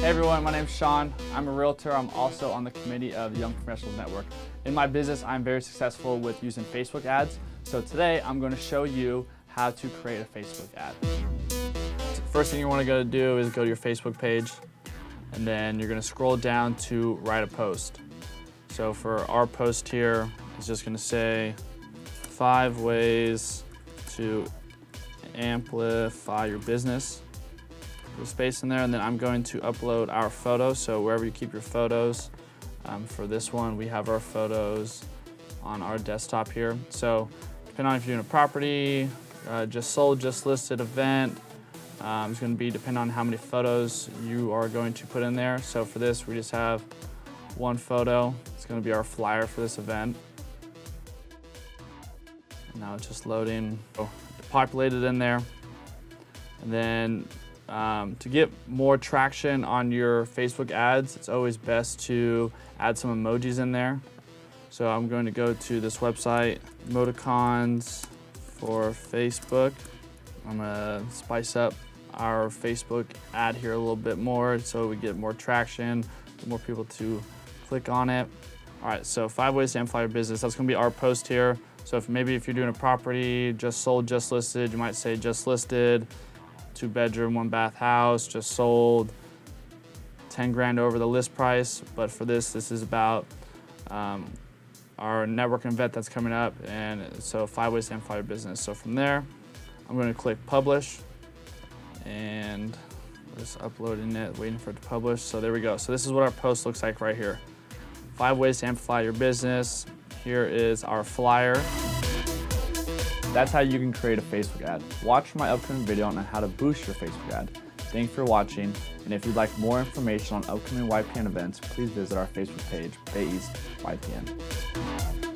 Hey everyone, my name's Sean. I'm a realtor. I'm also on the committee of the Young Professionals Network. In my business, I'm very successful with using Facebook ads. So today, I'm going to show you how to create a Facebook ad. First thing you want to go do is go to your Facebook page, and then you're going to scroll down to write a post. So for our post here, it's just going to say 5 ways to amplify your business. Put space in there, and then I'm going to upload our photos. So wherever you keep your photos, for this one, we have our photos on our desktop here. So depending on if you're doing a property, just sold, just listed event, it's going to be depending on how many photos you are going to put in there. So for this, we just have one photo. It's going to be our flyer for this event. And now it's just loading. Oh, populated in there. And then to get more traction on your Facebook ads, it's always best to add some emojis in there. So I'm going to go to this website, emoticons for Facebook. I'm gonna spice up our Facebook ad here a little bit more so we get more traction, get more people to click on it. All right, so 5 ways to amplify your business. That's gonna be our post here. So if you're doing a property, just sold, just listed, you might say just listed, 2-bedroom, 1-bath house, just sold, 10 grand over the list price. But for this is about our network event that's coming up, and so 5 ways to amplify your business. So from there, I'm going to click publish, and we're just uploading it, waiting for it to publish. So there we go. So this is what our post looks like right here. 5 ways to amplify your business. Here is our flyer. That's how you can create a Facebook ad. Watch my upcoming video on how to boost your Facebook ad. Thanks for watching, and if you'd like more information on upcoming YPN events, please visit our Facebook page, Bay East YPN.